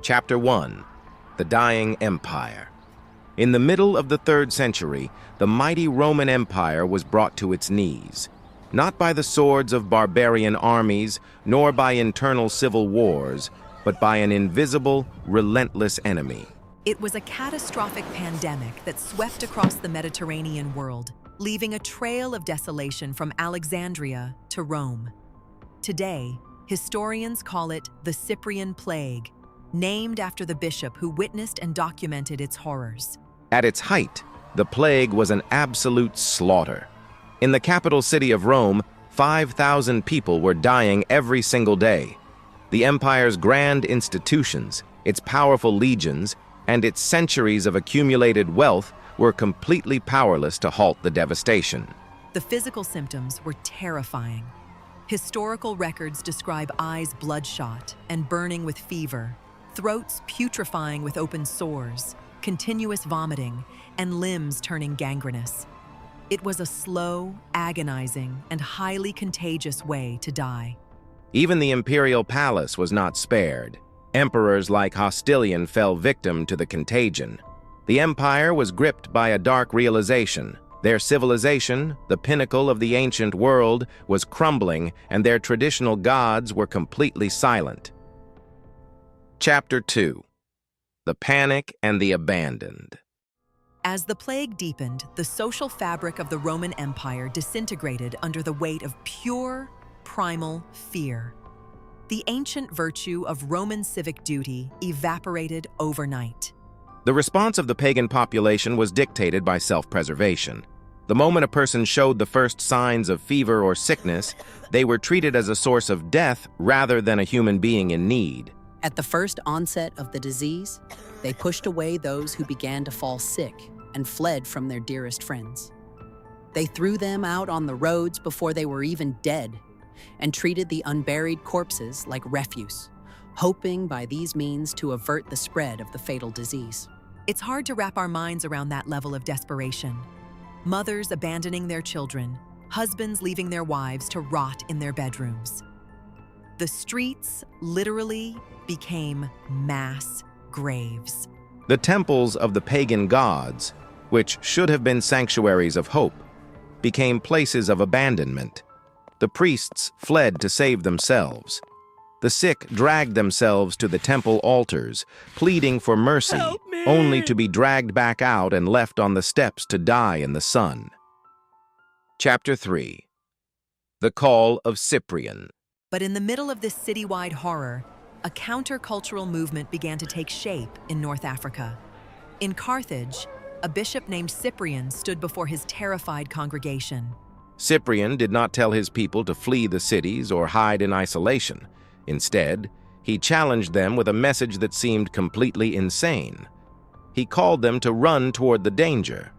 Chapter 1. The Dying Empire. In the middle of the 3rd century, the mighty Roman Empire was brought to its knees, not by the swords of barbarian armies, nor by internal civil wars, but by an invisible, relentless enemy. It was a catastrophic pandemic that swept across the Mediterranean world, leaving a trail of desolation from Alexandria to Rome. Today, historians call it the Cyprian Plague, named after the bishop who witnessed and documented its horrors. At its height, the plague was an absolute slaughter. In the capital city of Rome, 5,000 people were dying every single day. The empire's grand institutions, its powerful legions, and its centuries of accumulated wealth were completely powerless to halt the devastation. The physical symptoms were terrifying. Historical records describe eyes bloodshot and burning with fever, throats putrefying with open sores, continuous vomiting, and limbs turning gangrenous. It was a slow, agonizing, and highly contagious way to die. Even the imperial palace was not spared. Emperors like Hostilian fell victim to the contagion. The empire was gripped by a dark realization. Their civilization, the pinnacle of the ancient world, was crumbling, and their traditional gods were completely silent. Chapter 2. The Panic and the Abandoned. As the plague deepened, the social fabric of the Roman Empire disintegrated under the weight of pure, primal fear. The ancient virtue of Roman civic duty evaporated overnight. The response of the pagan population was dictated by self-preservation. The moment a person showed the first signs of fever or sickness, they were treated as a source of death rather than a human being in need. At the first onset of the disease, they pushed away those who began to fall sick and fled from their dearest friends. They threw them out on the roads before they were even dead and treated the unburied corpses like refuse, hoping by these means to avert the spread of the fatal disease. It's hard to wrap our minds around that level of desperation. Mothers abandoning their children, husbands leaving their wives to rot in their bedrooms. The streets literally became mass graves. The temples of the pagan gods, which should have been sanctuaries of hope, became places of abandonment. The priests fled to save themselves. The sick dragged themselves to the temple altars, pleading for mercy, only to be dragged back out and left on the steps to die in the sun. Chapter 3. The Call of Cyprian. But in the middle of this citywide horror, a countercultural movement began to take shape in North Africa. In Carthage, a bishop named Cyprian stood before his terrified congregation. Cyprian did not tell his people to flee the cities or hide in isolation. Instead, he challenged them with a message that seemed completely insane. He called them to run toward the danger.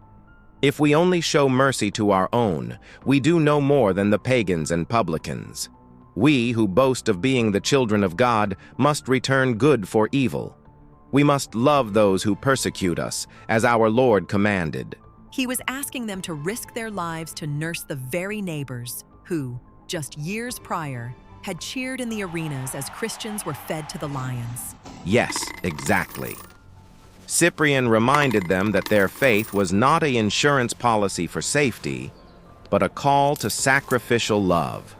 If we only show mercy to our own, we do no more than the pagans and publicans. We, who boast of being the children of God, must return good for evil. We must love those who persecute us, as our Lord commanded. He was asking them to risk their lives to nurse the very neighbors who, just years prior, had cheered in the arenas as Christians were fed to the lions. Yes, exactly. Cyprian reminded them that their faith was not an insurance policy for safety, but a call to sacrificial love.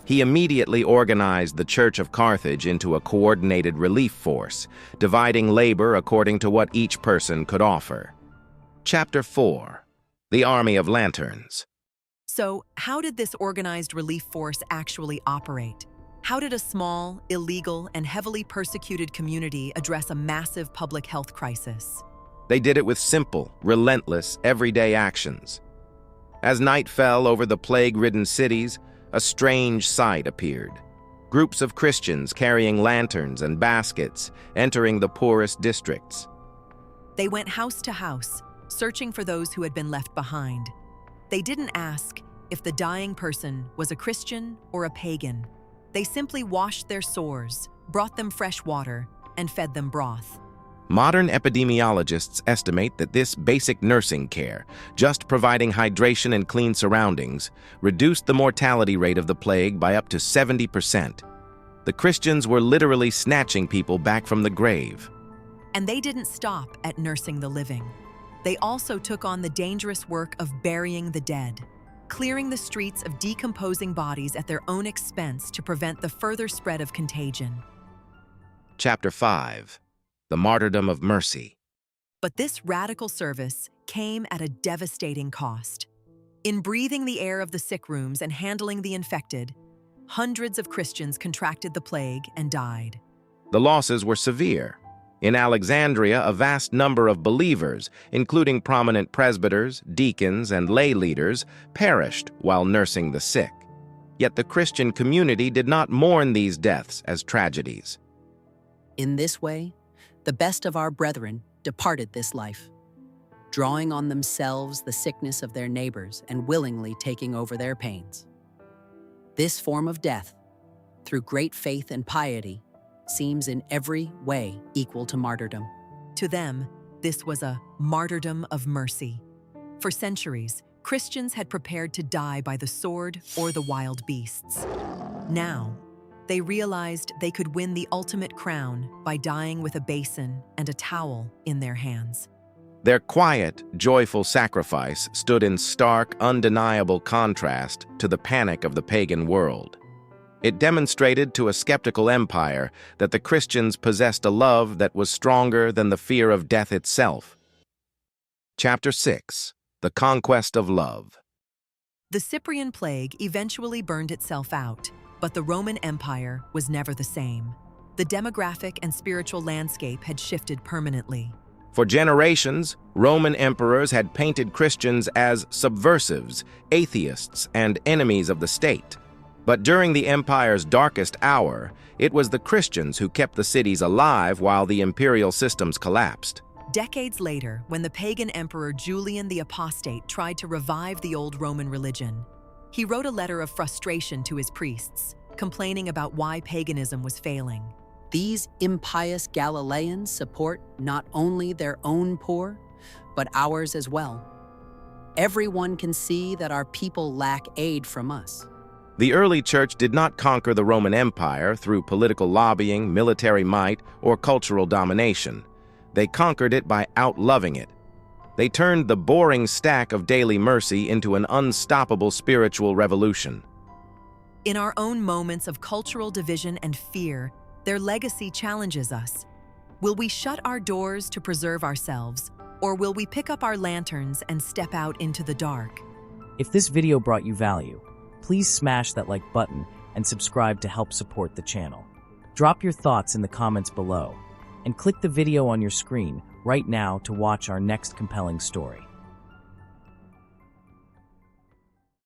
He immediately organized the Church of Carthage into a coordinated relief force, dividing labor according to what each person could offer. Chapter 4. The Army of Lanterns. So, how did this organized relief force actually operate? How did a small, illegal, and heavily persecuted community address a massive public health crisis? They did it with simple, relentless, everyday actions. As night fell over the plague-ridden cities, a strange sight appeared. Groups of Christians carrying lanterns and baskets entering the poorest districts. They went house to house, searching for those who had been left behind. They didn't ask if the dying person was a Christian or a pagan. They simply washed their sores, brought them fresh water, and fed them broth. Modern epidemiologists estimate that this basic nursing care, just providing hydration and clean surroundings, reduced the mortality rate of the plague by up to 70%. The Christians were literally snatching people back from the grave. And they didn't stop at nursing the living. They also took on the dangerous work of burying the dead, clearing the streets of decomposing bodies at their own expense to prevent the further spread of contagion. Chapter 5. The Martyrdom of Mercy. But this radical service came at a devastating cost. In breathing the air of the sick rooms and handling the infected, hundreds of Christians contracted the plague and died. The losses were severe. In Alexandria, a vast number of believers, including prominent presbyters, deacons, and lay leaders, perished while nursing the sick. Yet the Christian community did not mourn these deaths as tragedies. In this way, the best of our brethren departed this life, drawing on themselves the sickness of their neighbors and willingly taking over their pains. This form of death, through great faith and piety, seems in every way equal to martyrdom. To them, this was a martyrdom of mercy. For centuries, Christians had prepared to die by the sword or the wild beasts. Now, they realized they could win the ultimate crown by dying with a basin and a towel in their hands. Their quiet, joyful sacrifice stood in stark, undeniable contrast to the panic of the pagan world. It demonstrated to a skeptical empire that the Christians possessed a love that was stronger than the fear of death itself. Chapter 6. The Conquest of Love. The Cyprian Plague eventually burned itself out, but the Roman Empire was never the same. The demographic and spiritual landscape had shifted permanently. For generations, Roman emperors had painted Christians as subversives, atheists, and enemies of the state. But during the empire's darkest hour, it was the Christians who kept the cities alive while the imperial systems collapsed. Decades later, when the pagan emperor Julian the Apostate tried to revive the old Roman religion, he wrote a letter of frustration to his priests, complaining about why paganism was failing. These impious Galileans support not only their own poor, but ours as well. Everyone can see that our people lack aid from us. The early church did not conquer the Roman Empire through political lobbying, military might, or cultural domination. They conquered it by outloving it. They turned the boring stack of daily mercy into an unstoppable spiritual revolution. In our own moments of cultural division and fear, their legacy challenges us. Will we shut our doors to preserve ourselves, or will we pick up our lanterns and step out into the dark? If this video brought you value, please smash that like button and subscribe to help support the channel. Drop your thoughts in the comments below, and click the video on your screen right now to watch our next compelling story.